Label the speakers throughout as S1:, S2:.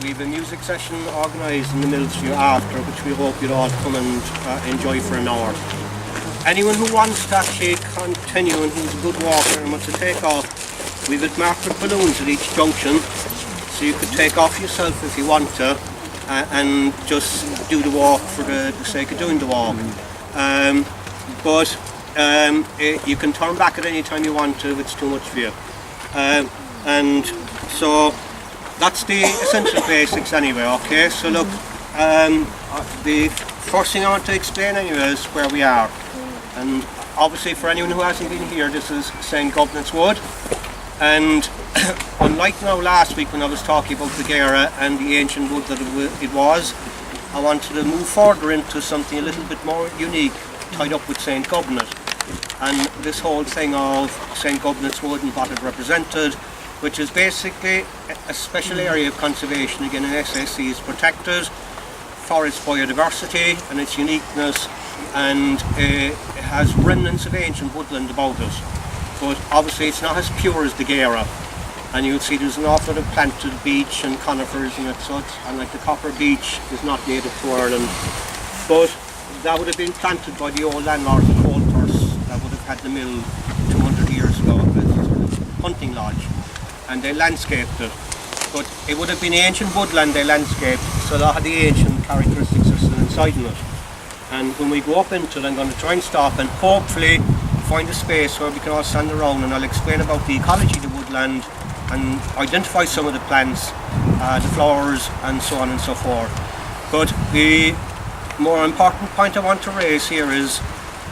S1: We have a music session organised in the mills for you after, which we hope you'll all come and enjoy for an hour. Anyone who wants to actually continue and who's a good walker and wants to take off, we've got marked with balloons at each junction, so you could take off yourself if you want to and just do the walk for the sake of doing the walk. But you can turn back at any time you want to if it's too much for you. And so that's the essential basics anyway, okay? So look, the first thing I want to explain anyway is where we are. And obviously for anyone who hasn't been here, this is St.Gobnait's Wood. And unlike now last week when I was talking about the Gera and the ancient wood that it was, I wanted to move further into something a little bit more unique, tied up with St.Gobnait. And this whole thing of St.Gobnait's Wood and what it represented, which is basically a special area of conservation. Again, an SSC is protected for its biodiversity and its uniqueness, and it has remnants of ancient woodland about it. But obviously it's not as pure as the Gera, and you'll see there's an awful lot of planted beech and conifers in it, so it's, and like the copper beech is not native to Ireland, but that would have been planted by the old landlords of Coulthurst that would have had the mill 200 years ago as a sort of hunting lodge, and they landscaped it. But it would have been ancient woodland they landscaped, so a lot of the ancient characteristics are still inside in it. And when we go up into it, I'm going to try and stop and hopefully find a space where we can all stand around, and I'll explain about the ecology of the woodland and identify some of the plants, the flowers and so on and so forth. But the more important point I want to raise here is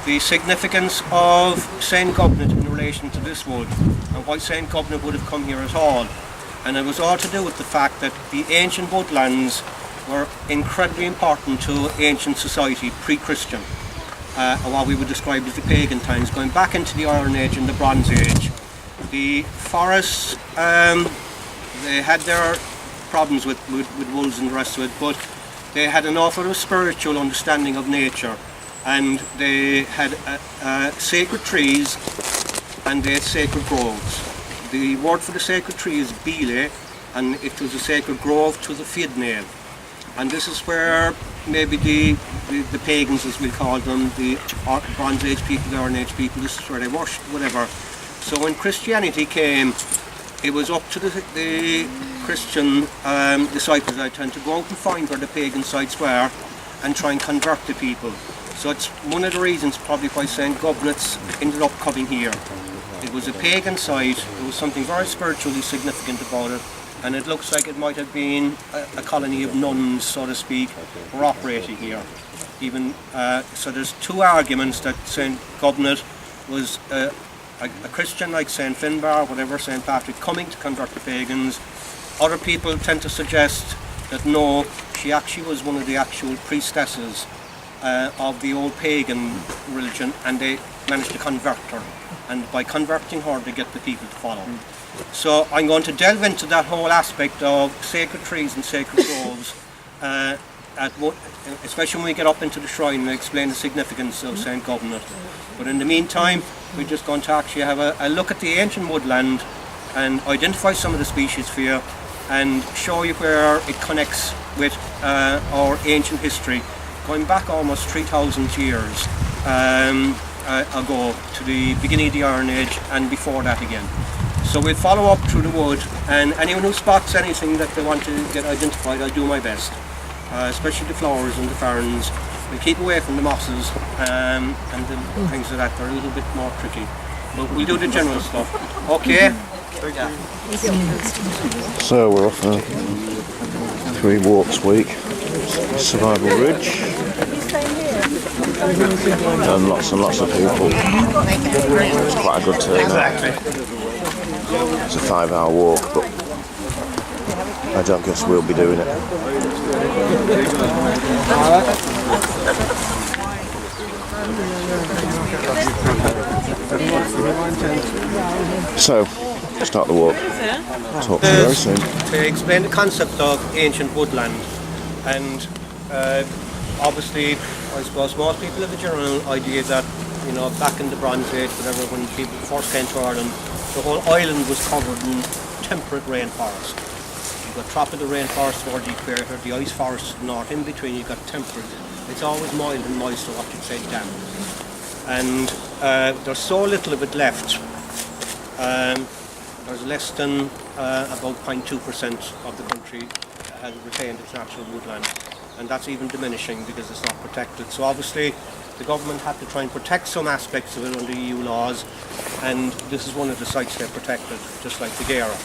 S1: the significance of St.Gobnait in relation to this wood and why St.Gobnait would have come here at all. And it was all to do with the fact that the ancient woodlands were incredibly important to ancient society, pre-Christian, or what we would describe as the pagan times, going back into the Iron Age and the Bronze Age. The forests, they had their problems with wolves and the rest of it, but they had an awful lot of spiritual understanding of nature, and they had sacred trees and they had sacred groves. The word for the sacred tree is bile, and it was a sacred grove to the Fidnail. And this is where maybe the pagans, as we call them, the Bronze Age people, the Iron Age people, this is where they worshipped, whatever. So when Christianity came, it was up to the Christian disciples, I tend to go out and find where the pagan sites were and try and convert the people. So it's one of the reasons probably why St.Gobnait's ended up coming here. It was a pagan site, there was something very spiritually significant about it, and it looks like it might have been a colony of nuns, so to speak, were operating here. Even so there's two arguments that St.Gobnait was a Christian like St. Finbar, whatever, St. Patrick, coming to convert the pagans. Other people tend to suggest that no, she actually was one of the actual priestesses of the old pagan religion, and they managed to convert her. And by converting her, they get the people to follow. So I'm going to delve into that whole aspect of sacred trees and sacred groves, especially when we get up into the shrine and explain the significance of St.Gobnait. But in the meantime, we're just going to actually have a look at the ancient woodland and identify some of the species for you and show you where it connects with our ancient history, going back almost 3,000 years ago to the beginning of the Iron Age and before that again. So we'll follow up through the wood, and anyone who spots anything that they want to get identified, I'll do my best, especially the flowers and the ferns. We'll keep away from the mosses and the things like that. They're a little bit more tricky, but we'll do the general stuff. Okay? Yeah.
S2: So we're off a 3 walks week, Survival Ridge, and lots of people. It's quite a good turnout. It's a 5-hour walk, but I don't guess we'll be doing it. So, start the walk. Talk to you very soon.
S1: To explain the concept of ancient woodland, and obviously I suppose most people have a general idea that, you know, back in the Bronze Age, whatever, when people first came to Ireland, the whole island was covered in temperate rainforest. You've got tropical rainforest towards the equator, the ice forest north, in between you've got temperate. It's always mild and moist, or what you'd say damp. And there's so little of it left. There's less than about 0.2% of the country has retained its natural woodland, and that's even diminishing because it's not protected. So obviously the government had to try and protect some aspects of it under EU laws, and this is one of the sites they're protected, just like the Gera.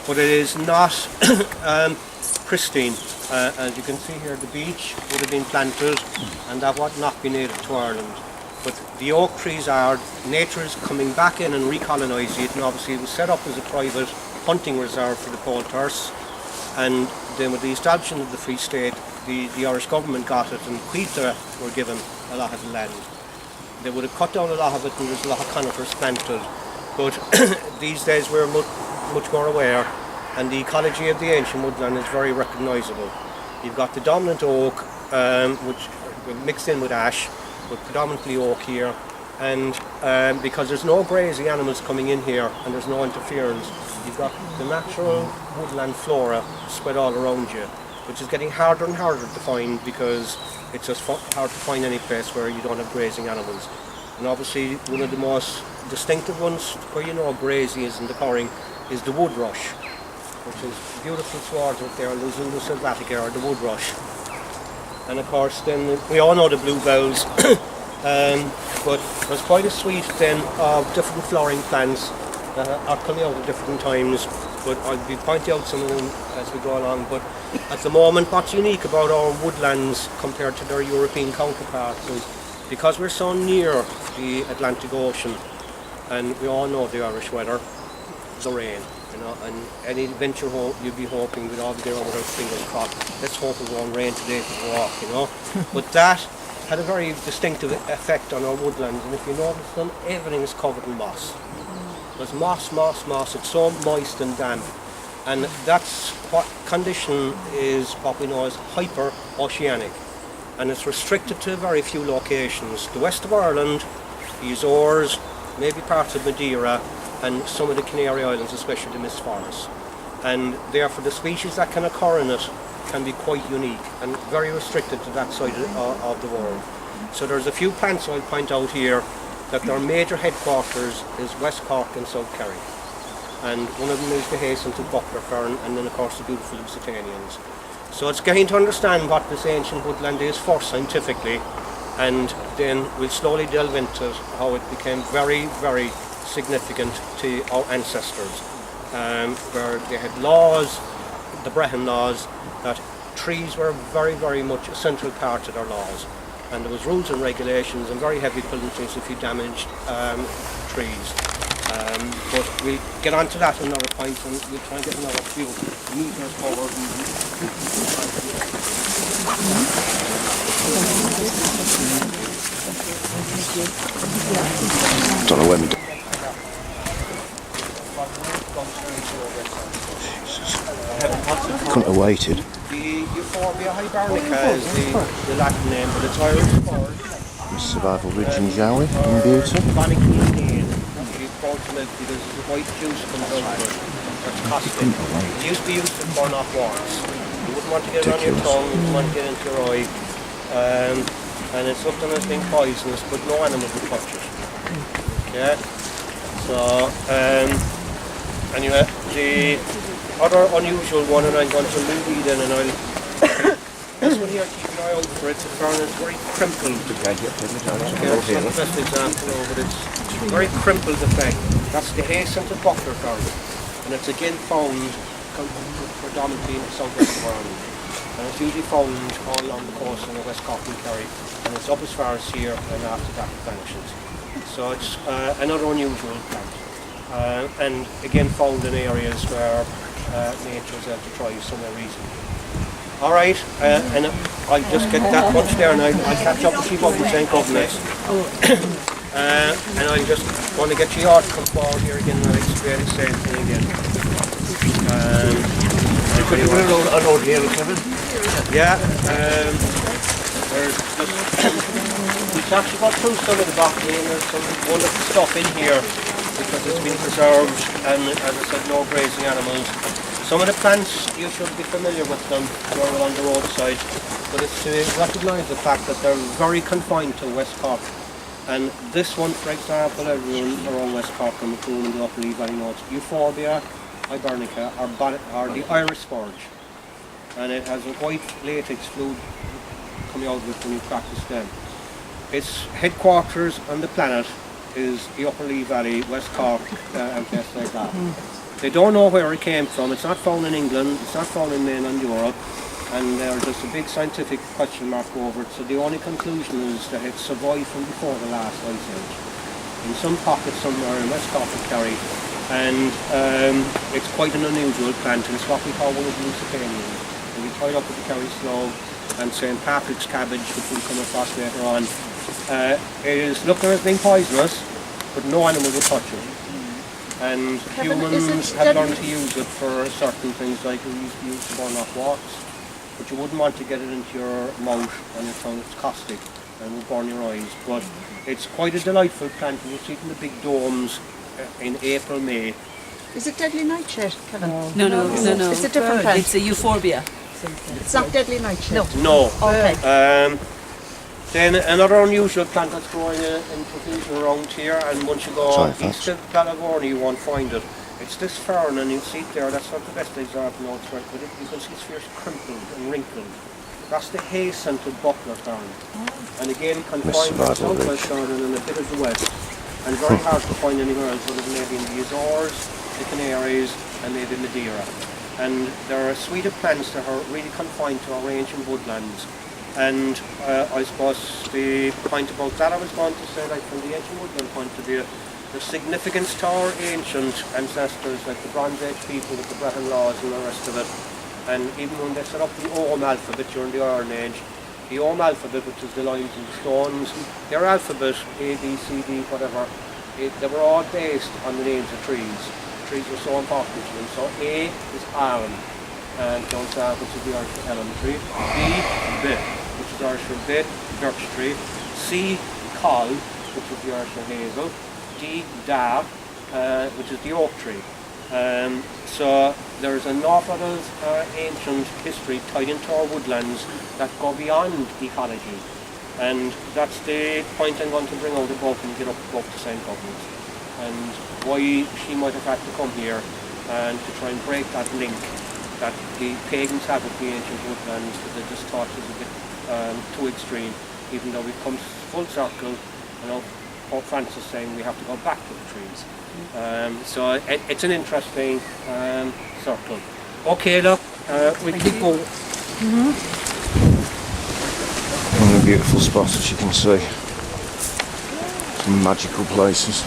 S1: But it is not pristine. As you can see here, the beech would have been planted, and that would not be native to Ireland. But the oak trees are, nature is coming back in and recolonising it, and obviously it was set up as a private hunting reserve for the poulters, and then with the establishment of the Free State, the Irish government got it, and Cuita were given a lot of the land. They would have cut down a lot of it, and there's a lot of conifers planted. But these days we're much more aware, and the ecology of the ancient woodland is very recognisable. You've got the dominant oak, which mixed in with ash, but predominantly oak here, and because there's no grazing animals coming in here and there's no interference, you've got the natural woodland flora spread all around you, which is getting harder and harder to find because it's just hard to find any place where you don't have grazing animals. And obviously one of the most distinctive ones where you know grazing isn't occurring is the wood rush, which is beautiful swards out there, Luzula sylvatica, or the wood rush. And of course then we all know the bluebells, but there's quite a suite then of different flowering plants that are coming out at different times, but I'll be pointing out some of them as we go along. But at the moment what's unique about our woodlands compared to their European counterparts is because we're so near the Atlantic Ocean, and we all know the Irish weather, the rain. You know, and any venture home you'd be hoping we'd all be there with our fingers crossed. Let's hope it won't rain today for the walk, you know. But that had a very distinctive effect on our woodlands, and if you notice them, everything is covered in moss. There's moss, moss, moss. It's so moist and damp, and that's what condition is what we know as hyper-oceanic, and it's restricted to very few locations. The west of Ireland, the Azores, maybe parts of Madeira, and some of the Canary Islands, especially the mist forests. And therefore the species that can occur in it can be quite unique and very restricted to that side of the world. So there's a few plants I'll point out here that their major headquarters is West Cork and South Kerry. And one of them is the hyacinth buckler fern, and then of course the beautiful Lusitanians. So it's getting to understand what this ancient woodland is first scientifically, and then we'll slowly delve into how it became very, very significant to our ancestors, where they had laws, the Brehon laws, that trees were very, very much a central part of their laws, and there was rules and regulations and very heavy penalties if you damaged trees. But we'll get on to that at another point, and we'll try and get another few meters forward.
S2: Don't know when we do. Couldn't have waited.
S1: The Euphorbia hibernica is the Latin name, but it's Irish for
S2: Survival Ridge and Jowie in Beauty.
S1: because the white juice comes out of it. That's caustic. It used to be used to burn off warts. You wouldn't want to get it on your tongue, you wouldn't want to get it into your eye. And it's looked on as being poisonous, but no animal would touch it. Okay? So, anyway, the other unusual one, and I'm going to move it in, and I'll... This one here, keep an eye out for it. The fern is very crimpled. Okay, it's not the best example of it. It's very crimpled effect. That's the hyacinth buckler fern, and it's again found predominantly in the southwest of Ireland. And it's usually found all along the coast in the West Cork and Kerry, and it's up as far as here, and after that it vanishes. So it's another unusual plant, and again found in areas where nature is able to try somewhere reasonable. Alright, and I'll just get that much there, and I'll catch up with you about the St.Gobnait. And I'm just going to get you all to come forward here again, and I'll explain the same thing again.
S3: Could you put a note here, Kevin?
S1: Yeah, there's we've actually got through some of the botany, and there's some wonderful stuff in here because it's been preserved, and as I said, no grazing animals. Some of the plants, you should be familiar with them going along the roadside, but it's to recognise the fact that they're very confined to West Cork. And this one, for example, everyone around West Cork and Macroom and the Upper Lee Valley notes, Euphorbia hibernica or the Irish spurge. And it has a white latex fluid coming out of it when you crack the stem. Its headquarters on the planet is the Upper Lee Valley, West Cork, and places like that. They don't know where it came from. It's not found in England, it's not found in mainland Europe, and there's just a big scientific question mark over it. So the only conclusion is that it survived from before the last ice age. In some pockets somewhere in West Cork and Kerry, and it's quite an unusual plant, and it's what we call one of the Lusitanians. And we tie it up with the Kerry sloe and St. Patrick's cabbage, which we'll come across later on. It is looked at as being poisonous, but no animal will touch it. And humans have learned to use it for certain things, like we used to use to burn off walks, but you wouldn't want to get it into your mouth and your tongue. It's caustic and will burn your eyes. But it's quite a delightful plant, and you see it in the big domes in April, May.
S4: Is it deadly nightshade, Kevin?
S5: No.
S4: It's a different plant.
S5: It's a euphorbia.
S4: It's not deadly nightshade.
S1: No.
S4: Okay.
S1: Then another unusual plant that's growing in profusion around here, and once you go east of Ballagorny you won't find it. It's this fern, and you see it there, that's not the best example now, it's right, but you can see it's fierce crimpled and wrinkled. That's the hay-scented buckler fern. And again confined to southwest Ireland and a bit of the west. And very hard to find anywhere else, other than maybe in the Azores, the Canaries, and maybe Madeira. And there are a suite of plants that are really confined to our range in woodlands. And I suppose the point about that I was going to say, like from the ancient woodland point of view, the significance to our ancient ancestors, like the Bronze Age people with the Brehon laws and the rest of it. And even when they set up the Ogham alphabet during the Iron Age, the Ogham alphabet, which is the lines and the stones, their alphabet, A, B, C, D, whatever, they were all based on the names of trees. Trees were so important to them. So A is Aran, and which is the Irish for elm tree. B, Bit, which is Irish for bit, birch tree. C, Col, which is the Irish for hazel. D, Dar, which is the oak tree. So there's an awful lot of ancient history tied into our woodlands that go beyond ecology. And that's the point I'm going to bring out about when we get up to St.Gobnait. And why she might have had to come here and to try and break that link that the pagans have with the ancient woodlands, that they just thought was a bit too extreme, even though we've come full circle. You know, Pope Francis saying we have to go back to the trees. So it's an interesting circle. Okay, look, we keep going.
S2: A beautiful spot, as you can see. Some magical places.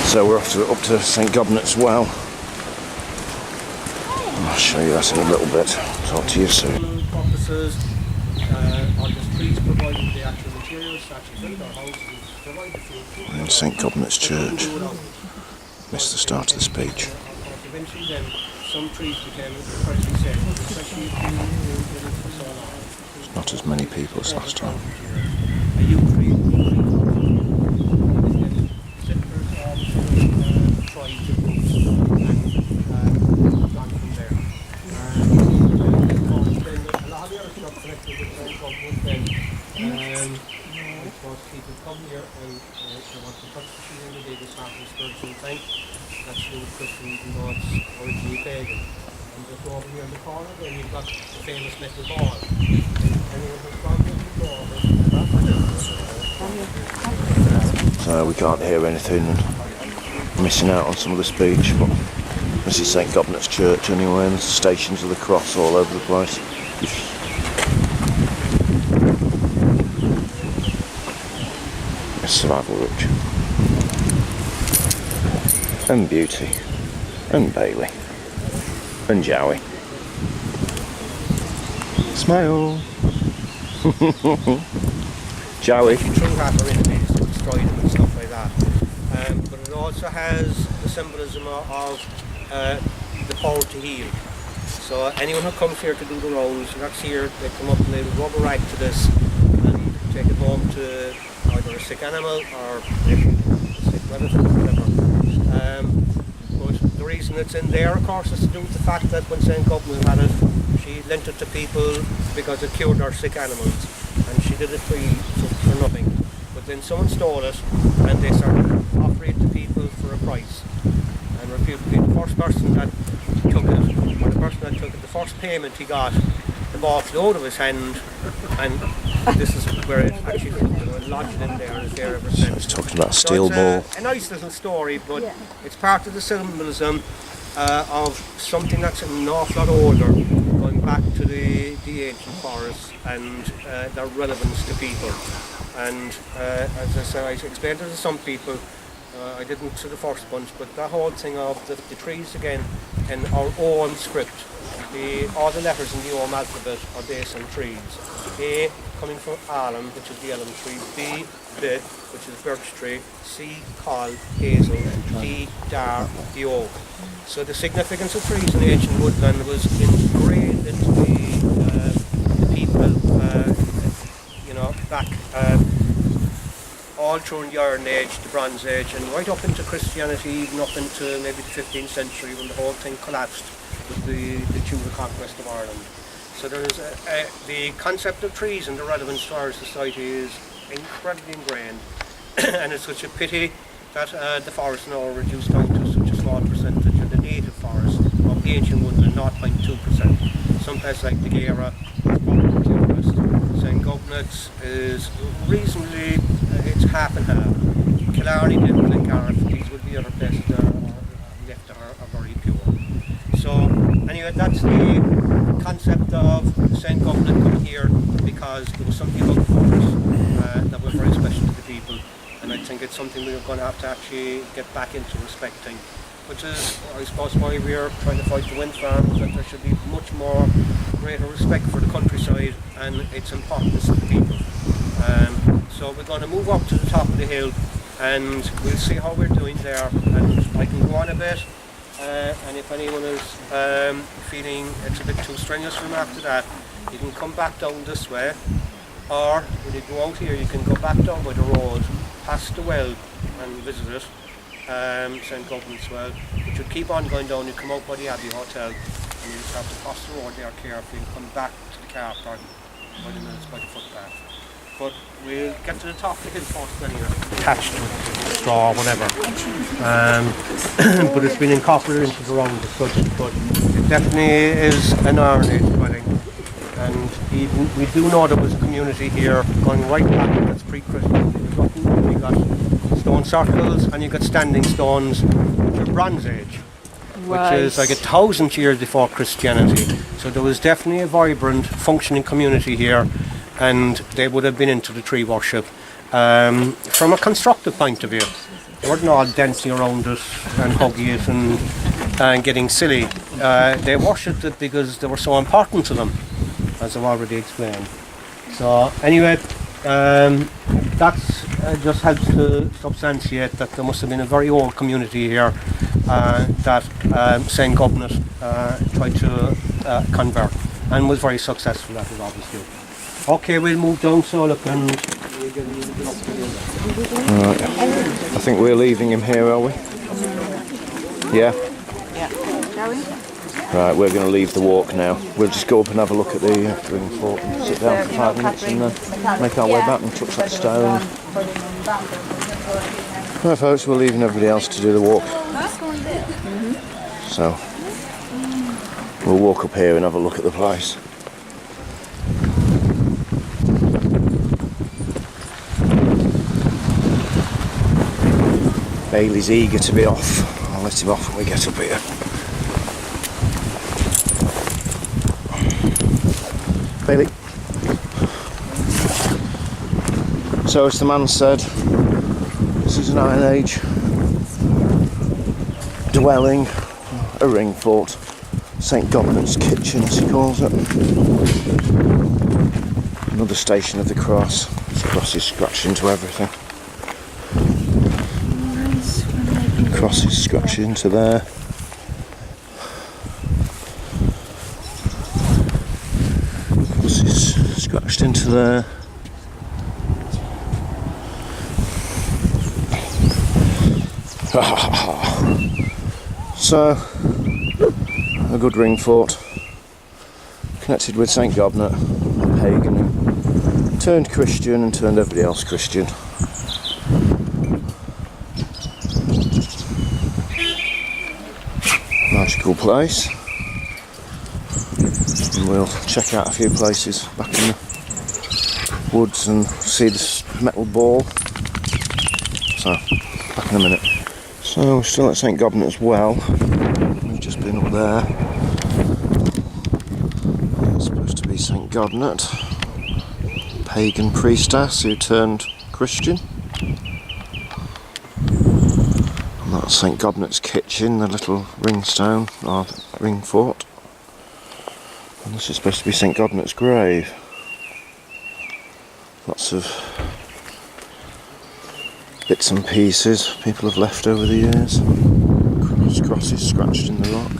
S2: So we're off up to St.Gobnait's well. I'll show you that in a little bit. Talk to you soon.
S1: Purposes, are just trees providing the actual materials to actually build our houses, provide the food.
S2: We're in St.Gobnait's church. Missed the start of the speech.
S1: Eventually then, some trees became incredibly safe, especially if you did it for so long.
S2: There's not as many people as last time.
S1: A yew tree, try to groups and gone from there. A lot of the other stuff connected with St.Gobnait then, I suppose people come here and they want to touch the tree and they just start with spiritual tank. That's to do with Christian, even though it's originally pagan. And just over here in the corner, then you've got the famous metal ball. Anyone who's gone to the door,
S2: So we can't hear anything and missing out on some of the speech, but this is St.Gobnait's church anyway, and there's stations of the cross all over the place. It's survival rich. And Beauty, and Bailey, and Jowie. Smile! Jowie.
S1: true hat or enemies to destroy them and stuff like that. But it also has the symbolism of the power to heal. So anyone who comes here to do the rounds, that's here, they come up and they rub a rag to this and take it home to either a sick animal or a sick relative, whatever. But the reason it's in there, of course, is to do with the fact that when St.Gobnait had it, she lent it to people because it cured their sick animals, and she did it for nothing. But then someone stole it, and they started offering it to people for a price, and repeatedly the first person that took it, or the person that took it, the first payment he got, the ball flew out of his hand, and this is where it actually lodged in there and is there ever since.
S2: It's talking about a steel ball.
S1: A nice little story, but it's part of the symbolism of something that's an awful lot older, going back to the ancient forests and their relevance to people. And as I said, I explained it to some people. I didn't to the first bunch, but the whole thing of the trees again in our own script. All the letters in the Ogham alphabet are based on trees. A coming from alum, which is the elm tree. B, the, which is birch tree. C, col, hazel. D, dar, the oak. So the significance of trees in the ancient woodland was ingrained into the people, back all through the Iron Age, the Bronze Age, and right up into Christianity, even up into maybe the 15th century when the whole thing collapsed with the Tudor conquest of Ireland. So there is the concept of trees and the relevance to our society is incredibly ingrained, and it's such a pity that the forest now are reduced down to such a small percentage of the native forest of the ancient woodland, 0.2%. Some places like the Gera is probably the clearest. St.Gobnait is reasonably, it's half and half. Killarney, Glengarriff, these would be other places that are left are very pure. So anyway, that's the concept of St.Gobnait coming here, because there was something about the forest that was very special to the people, and I think it's something we're going to have to actually get back into respecting, which is, I suppose, why we're trying to fight the wind farms, that there should be much more greater respect for the countryside and its importance to the people. So we're going to move up to the top of the hill, and we'll see how we're doing there, and I can go on a bit, and if anyone is feeling it's a bit too strenuous for them after that, you can come back down this way, or when you go out here you can go back down by the road, past the well and visit it, St.Gobnait's well, but you keep on going down, you come out by the Abbey Hotel, and you just have to cross the road there carefully and come back to the car park by the minutes by the footpath. But we'll get to the top of the hill first anyway, attached with straw or whatever. But it's been incorporated into the round as such, but it definitely is an Iron Age dwelling. And even, we do know there was a community here going right back, that's pre-Christian. You got stone circles and you got standing stones, which are Bronze Age, which is like 1,000 years before Christianity. So there was definitely a vibrant, functioning community here, and they would have been into the tree worship from a constructive point of view. They weren't all dancing around it and hugging it and getting silly. They worshipped it because they were so important to them, as I've already explained. So anyway, that's just helps to substantiate that there must have been a very old community here that St.Gobnait tried to convert, and was very successful at it, obviously. Okay, we'll move down, so look, and we'll get a little bit up to the other.
S2: Right. I think we're leaving him here, are we? Yeah?
S4: Yeah. Shall we?
S2: Right, we're going to leave the walk now. We'll just go up and have a look at the ring fort and sit down for 5 minutes and then make our way back and touch that stone. Right folks, we're leaving everybody else to do the walk. So, we'll walk up here and have a look at the place. Bailey's eager to be off. I'll let him off when we get up here. Bailey. So as the man said, this is an Iron Age dwelling, a ring fort, St.Gobnait's kitchen as he calls it. Another station of the cross. The cross is scratched into everything. Cross is scratched into there. Cross is scratched into there. So, a good ring fort, connected with St.Gobnait, a pagan who turned Christian and turned everybody else Christian. Magical place. And we'll check out a few places back in the woods and see this metal ball. So, back in a minute. So we're still at St.Gobnait as well. We've just been up there. It's supposed to be St.Gobnait, pagan priestess who turned Christian. And that's St.Gobnait's kitchen, the little ring stone, or ring fort. And this is supposed to be St.Gobnait's grave. Lots of bits and pieces people have left over the years. Crosses scratched in the rock.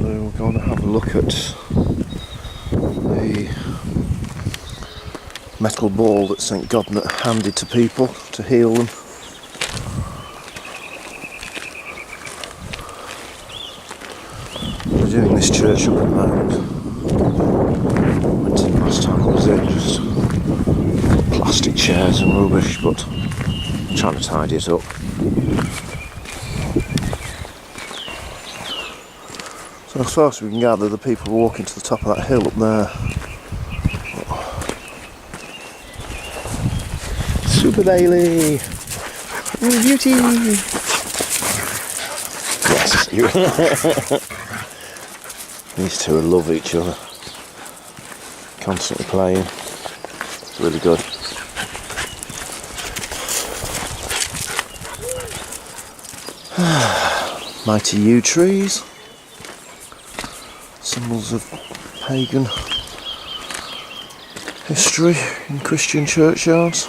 S2: We're going to have a look at the metal ball that St.Gobnait handed to people to heal them. We're doing this church up at the moment. Went in last time I was in, just plastic chairs and rubbish, but I'm trying to tidy it up. So as far as we can gather, the people are walking to the top of that hill up there. Super Daily! Oh, beauty! Yes, you. These two love each other. Constantly playing. It's really good. Mighty yew trees. Symbols of pagan history in Christian churchyards.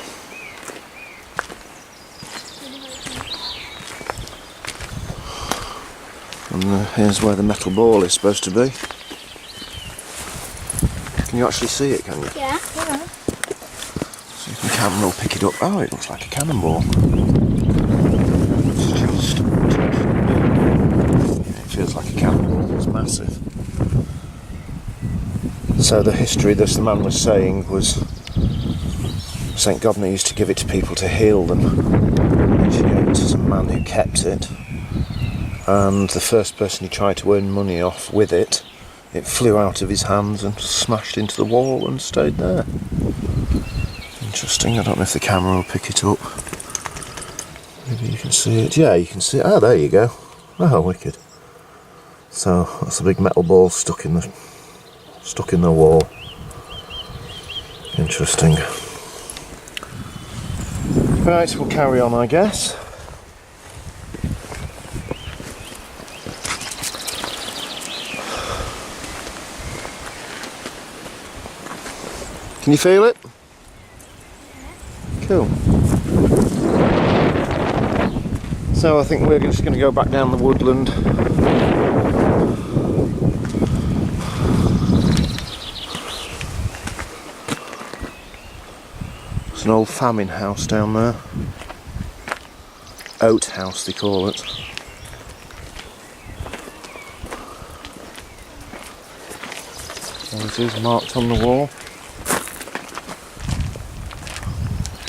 S2: And here's where the metal ball is supposed to be. Can you actually see it, can you?
S5: Yeah.
S2: See if the camera will pick it up. Oh, it looks like a cannonball. It's just... yeah, it feels like a cannonball. It's massive. So the history this the man was saying was St.Gobnait used to give it to people to heal them. Mentioning it to some man who kept it. And the first person he tried to earn money off with it, it flew out of his hands and smashed into the wall and stayed there. Interesting, I don't know if the camera will pick it up. Maybe you can see it. Yeah, you can see it. Ah, there you go. Oh, wicked. So that's a big metal ball stuck in the wall. Interesting. Right, we'll carry on, I guess. Can you feel it? Cool. So I think we're just going to go back down the woodland. It's an old famine house down there. Oat house they call it. There it is, marked on the wall.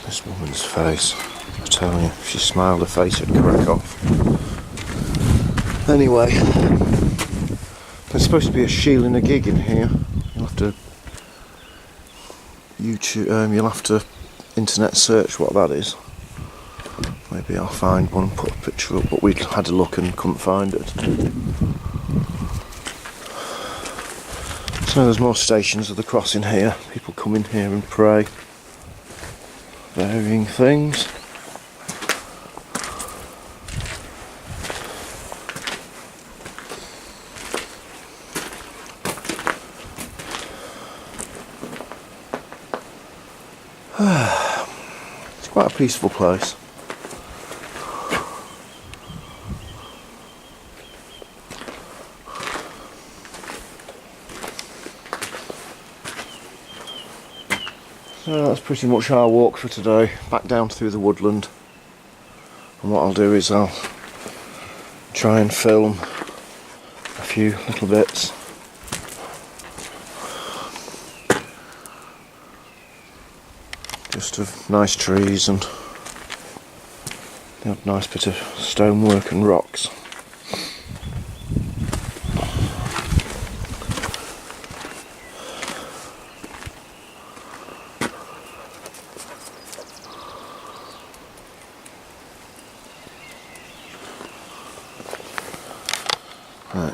S2: This woman's face, I tell you, if she smiled, her face would crack off. Anyway, there's supposed to be a shieling a gig in here. You'll have to you'll have to internet search what that is. Maybe I'll find one and put a picture up, but we had a look and couldn't find it. So there's more stations of the crossing here. People come in here and pray. Varying things. It's quite a peaceful place. So that's pretty much our walk for today, back down through the woodland. And what I'll do is I'll try and film a few little bits. Just of nice trees and a nice bit of stonework and rocks. Right,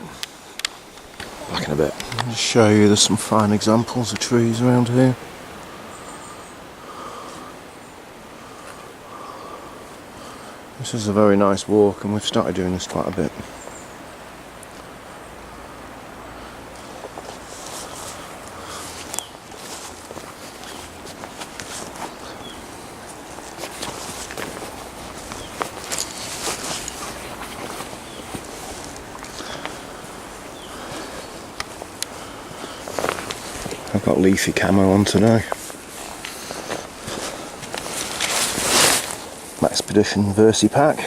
S2: back in a bit. I'll just show you there's some fine examples of trees around here. This is a very nice walk and we've started doing this quite a bit. I've got leafy camo on today. Expedition Versi pack.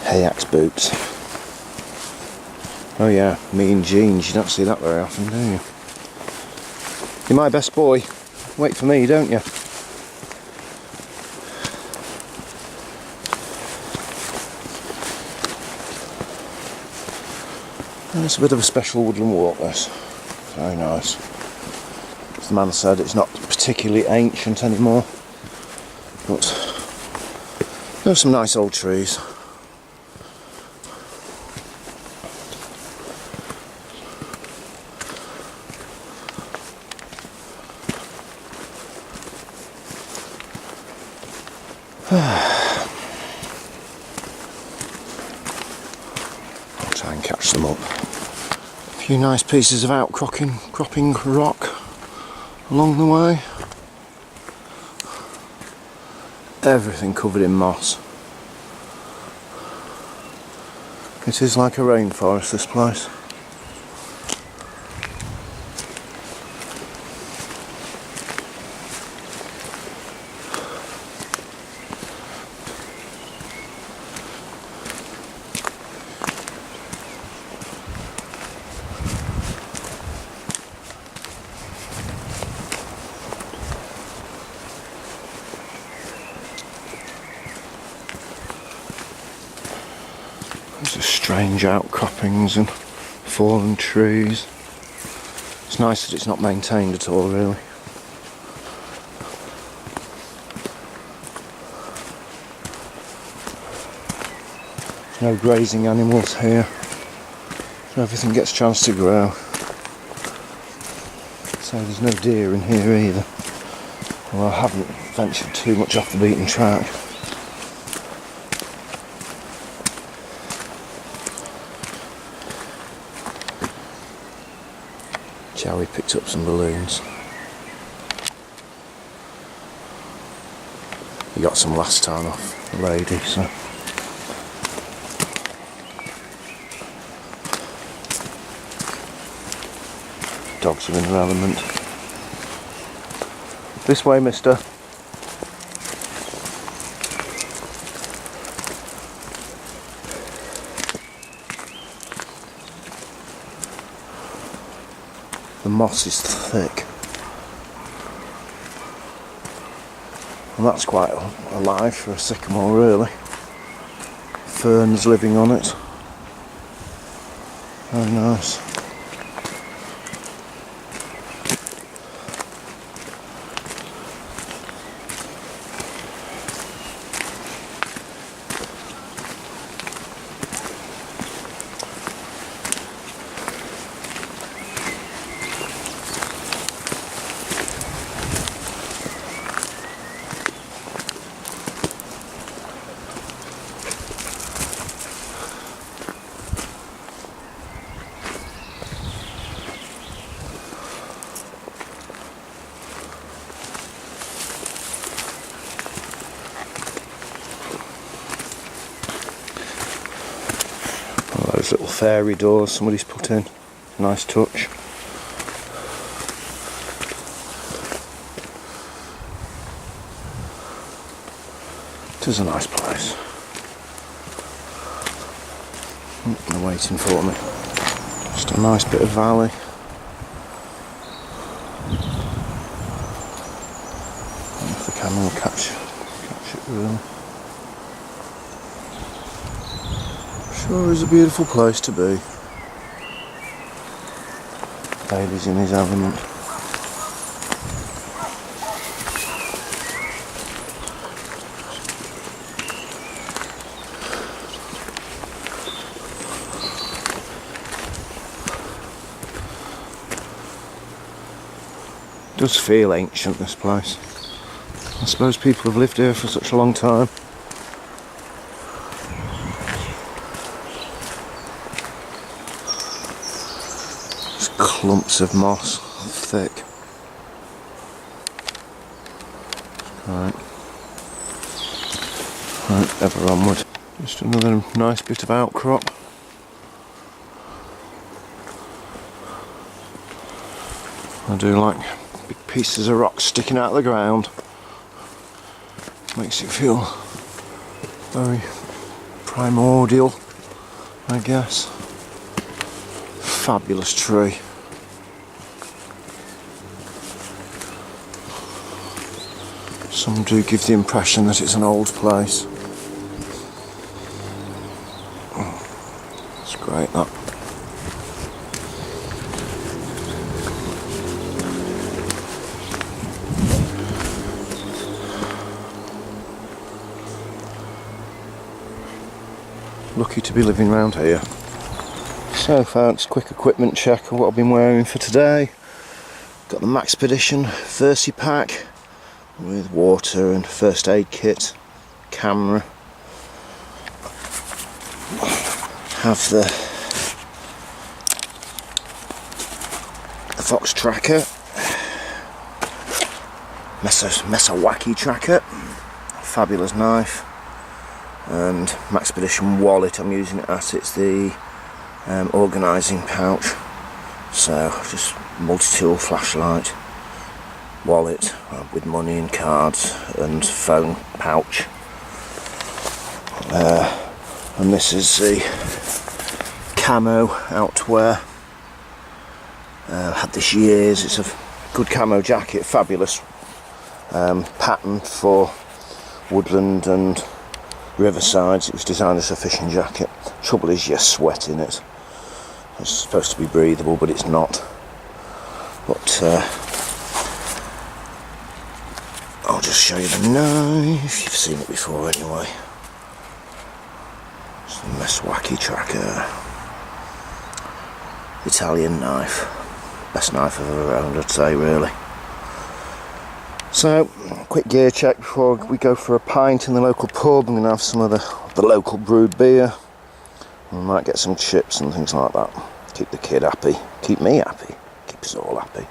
S2: Hayax boots. Oh yeah, me in jeans, you don't see that very often, do you? You're my best boy. Wait for me, don't you? And it's a bit of a special woodland walk, this. Very nice. As the man said, it's not particularly ancient anymore, but there's some nice old trees. I'll try and catch them up. A few nice pieces of outcropping rock along the way. Everything covered in moss. It is like a rainforest, this place. There's strange outcroppings and fallen trees. It's nice that it's not maintained at all, really. There's no grazing animals here, so everything gets a chance to grow. So there's no deer in here either. Well, I haven't ventured too much off the beaten track. Joey picked up some balloons. He got some last time off the lady, so. Dogs are in their element. This way, mister. The moss is thick, and that's quite alive for a sycamore, really. Ferns living on it. Very nice. Nice little fairy doors somebody's put in. Nice touch. It is a nice place. They're waiting for me. Just a nice bit of valley. I don't know if the camera will catch it really. Sure is a beautiful place to be. Bailey's in his element. It does feel ancient, this place. I suppose people have lived here for such a long time. Just clumps of moss, thick. Right, ever onward. Just another nice bit of outcrop. I do like big pieces of rock sticking out of the ground. Makes it feel very primordial, I guess. Fabulous tree. Some do give the impression that it's an old place. It's great, that. Lucky to be living around here. So folks, quick equipment check of what I've been wearing for today. Got the Maxpedition Versi pack with water and first aid kit, camera. Have the Fox tracker, Mesawaki tracker, fabulous knife. And Maxpedition wallet I'm using it as, it's the organising pouch. So just multi-tool flashlight, wallet with money and cards, and phone pouch. And this is the camo outwear. Had this years. It's a good camo jacket, fabulous pattern for woodland and riversides. It was designed as a fishing jacket. Trouble is, you're sweating it. It's supposed to be breathable, but it's not. But I'll just show you the knife. You've seen it before anyway. It's the Mesawaki tracker. Italian knife. Best knife I've ever owned, I'd say, really. So, quick gear check before we go for a pint in the local pub. I'm going to have some of the local brewed beer. We might get some chips and things like that. Keep the kid happy. Keep me happy. Keep us all happy.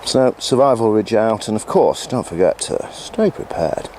S2: So, survival ridge out, and of course, don't forget to stay prepared.